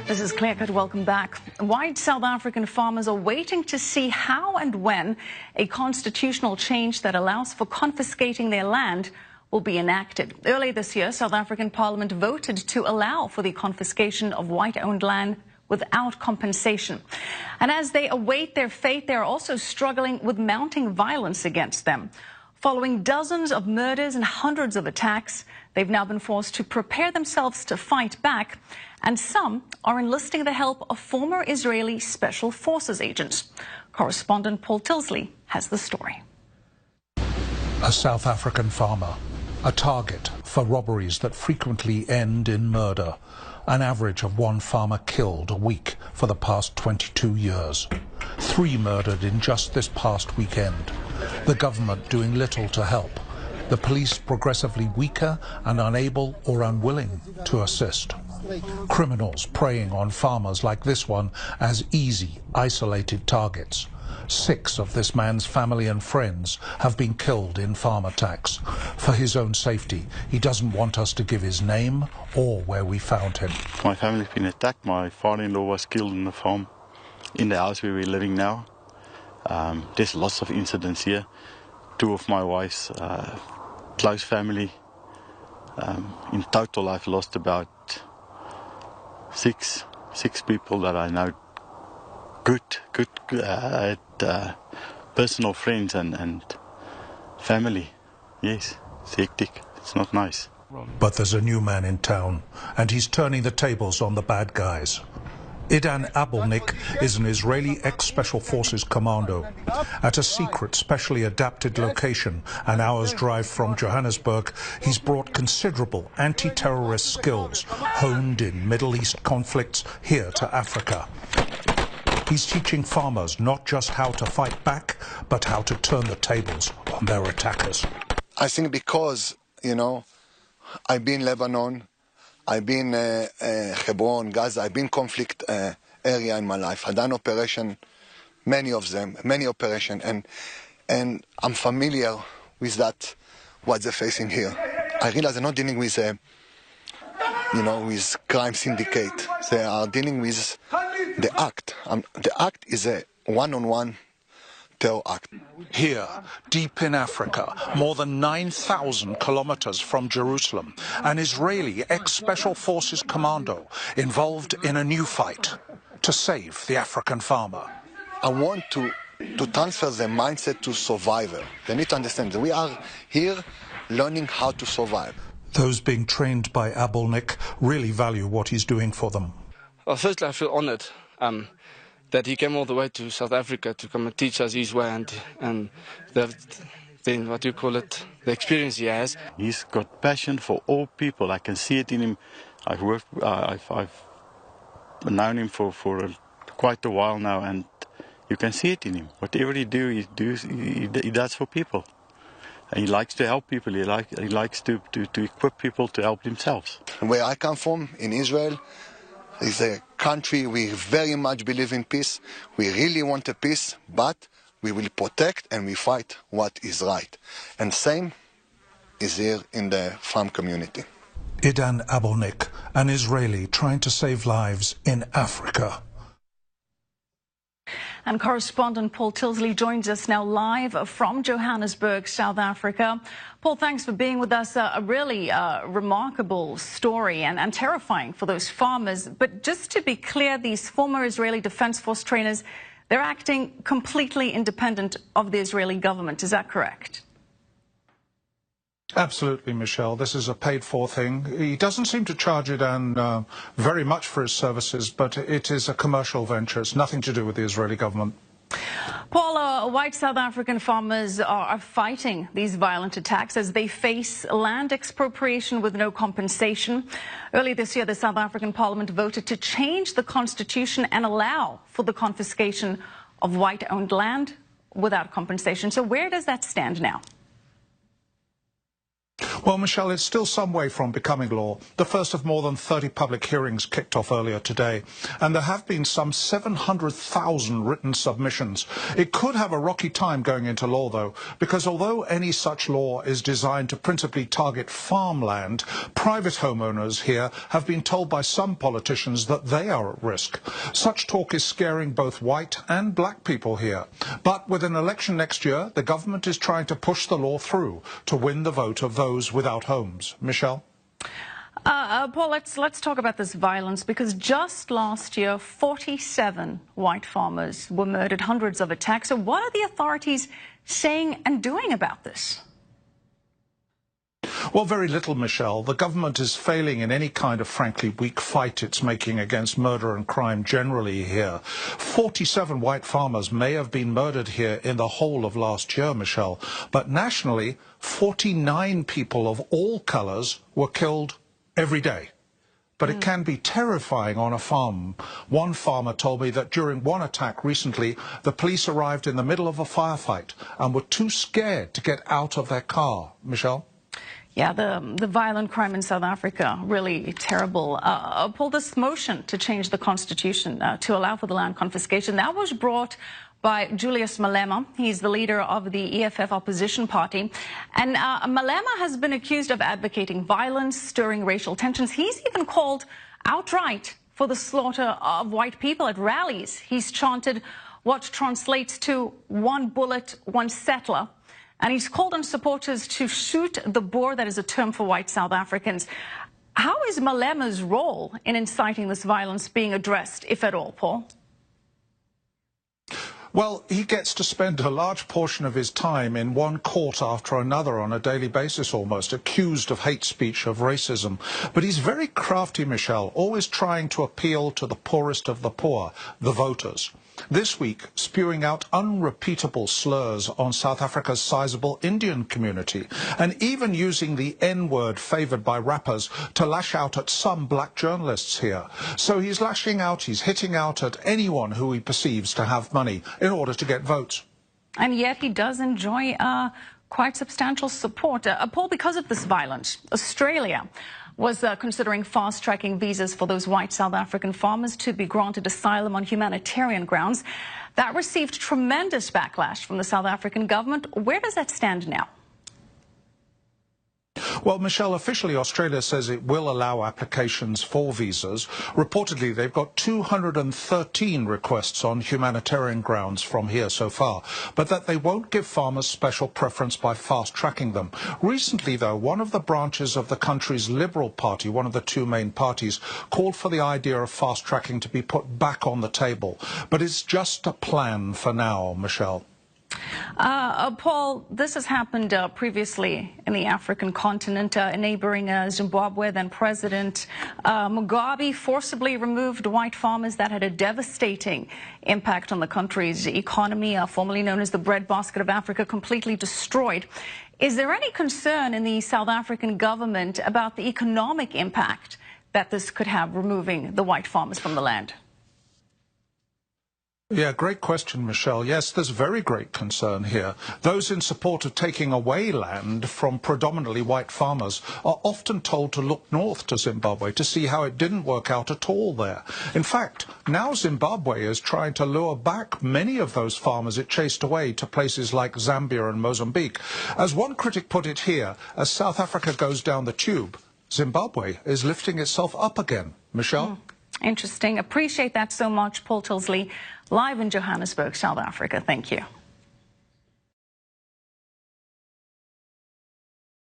This is Clear Cut. Welcome back. White South African farmers are waiting to see how and when a constitutional change that allows for confiscating their land will be enacted. Earlier this year, South African Parliament voted to allow for the confiscation of white-owned land without compensation. And as they await their fate, they are also struggling with mounting violence against them. Following dozens of murders and hundreds of attacks, they've now been forced to prepare themselves to fight back, and some are enlisting the help of former Israeli Special Forces agents. Correspondent Paul Tilsley has the story. A South African farmer, a target for robberies that frequently end in murder. An average of one farmer killed a week for the past 22 years. 3 murdered in just this past weekend. The government doing little to help. The police progressively weaker and unable or unwilling to assist. Criminals preying on farmers like this one as easy, isolated targets. 6 of this man's family and friends have been killed in farm attacks. For his own safety, he doesn't want us to give his name or where we found him. My family's been attacked. My father-in-law was killed in the farm, in the house where we're living now. There's lots of incidents here. 2 of my wife's close family. In total, I've lost about six people that I know. Good personal friends and family. Yes, it's hectic. It's not nice. But there's a new man in town, and he's turning the tables on the bad guys. Idan Abelnik is an Israeli ex-Special Forces commando. At a secret, specially adapted location, an hour's drive from Johannesburg, he's brought considerable anti-terrorist skills, honed in Middle East conflicts, here to Africa. He's teaching farmers not just how to fight back, but how to turn the tables on their attackers. I think because, I've been Lebanon, I've been Hebron, Gaza, I've been conflict area in my life. I've done operation, many of them, many operation, and I'm familiar with that, what they're facing here. I realize they're not dealing with, with crime syndicate. They are dealing with the act. The act is a one-on-one terror act. Here, deep in Africa, more than 9,000 kilometers from Jerusalem, an Israeli ex-Special Forces commando involved in a new fight to save the African farmer. I want to transfer the mindset to survivor. They need to understand that we are here learning how to survive. Those being trained by Abelnik really value what he's doing for them. Well, firstly, I feel honored that he came all the way to South Africa to come and teach us his way and the experience he has. He's got passion for all people. I can see it in him. I've known him for quite a while now, and you can see it in him. Whatever he does for people. And he likes to help people. He likes to equip people to help themselves. Where I come from, in Israel, is a country we very much believe in peace. We really want a peace, but we will protect and we fight what is right. And same is here in the farm community. Idan Abelnik, an Israeli trying to save lives in Africa. And correspondent Paul Tilsley joins us now live from Johannesburg, South Africa. Paul, thanks for being with us. A really remarkable story and terrifying for those farmers. But just to be clear, these former Israeli Defense Force trainers, they're acting completely independent of the Israeli government. Is that correct? Absolutely, Michelle. This is a paid-for thing. He doesn't seem to charge Idan very much for his services, but it is a commercial venture. It's nothing to do with the Israeli government. Paul, white South African farmers are fighting these violent attacks as they face land expropriation with no compensation. Earlier this year, the South African Parliament voted to change the constitution and allow for the confiscation of white-owned land without compensation. So where does that stand now? Well, Michelle, it's still some way from becoming law. The first of more than 30 public hearings kicked off earlier today, and there have been some 700,000 written submissions. It could have a rocky time going into law, though, because although any such law is designed to principally target farmland, private homeowners here have been told by some politicians that they are at risk. Such talk is scaring both white and black people here. But with an election next year, the government is trying to push the law through to win the vote of those without homes. Michelle? Paul, let's talk about this violence, because just last year, 47 white farmers were murdered, hundreds of attacks. So what are the authorities saying and doing about this? Well, very little, Michelle. The government is failing in any kind of frankly weak fight it's making against murder and crime generally here. 47 white farmers may have been murdered here in the whole of last year, Michelle, but nationally, 49 people of all colours were killed every day. But it can be terrifying on a farm. One farmer told me that during one attack recently, the police arrived in the middle of a firefight and were too scared to get out of their car. Michelle? Yeah, the violent crime in South Africa, really terrible. Paul, this motion to change the constitution to allow for the land confiscation, that was brought by Julius Malema. He's the leader of the EFF opposition party. And Malema has been accused of advocating violence, stirring racial tensions. He's even called outright for the slaughter of white people at rallies. He's chanted what translates to "one bullet, one settler." And he's called on supporters to shoot the Boer, that is a term for white South Africans. How is Malema's role in inciting this violence being addressed, if at all, Paul? Well, he gets to spend a large portion of his time in one court after another on a daily basis almost, accused of hate speech, of racism. But he's very crafty, Michelle, always trying to appeal to the poorest of the poor, the voters. This week, spewing out unrepeatable slurs on South Africa's sizable Indian community, and even using the N-word favoured by rappers to lash out at some black journalists here. So he's lashing out, he's hitting out at anyone who he perceives to have money in order to get votes. And yet he does enjoy quite substantial support. Paul, because of this violence, Australia was considering fast-tracking visas for those white South African farmers to be granted asylum on humanitarian grounds. That received tremendous backlash from the South African government. Where does that stand now? Well, Michelle, officially Australia says it will allow applications for visas. Reportedly, they've got 213 requests on humanitarian grounds from here so far, but that they won't give farmers special preference by fast-tracking them. Recently, though, one of the branches of the country's Liberal Party, one of the two main parties, called for the idea of fast-tracking to be put back on the table. But it's just a plan for now, Michelle. Paul, this has happened previously in the African continent. Neighboring Zimbabwe, then President Mugabe forcibly removed white farmers. That had a devastating impact on the country's economy, formerly known as the breadbasket of Africa, completely destroyed. Is there any concern in the South African government about the economic impact that this could have, removing the white farmers from the land? Yeah, great question, Michelle. Yes, there's very great concern here. Those in support of taking away land from predominantly white farmers are often told to look north to Zimbabwe to see how it didn't work out at all there. In fact, now Zimbabwe is trying to lure back many of those farmers it chased away to places like Zambia and Mozambique. As one critic put it here, as South Africa goes down the tube, Zimbabwe is lifting itself up again. Michelle? Interesting. Appreciate that so much, Paul Tilsley, live in Johannesburg, South Africa. Thank you.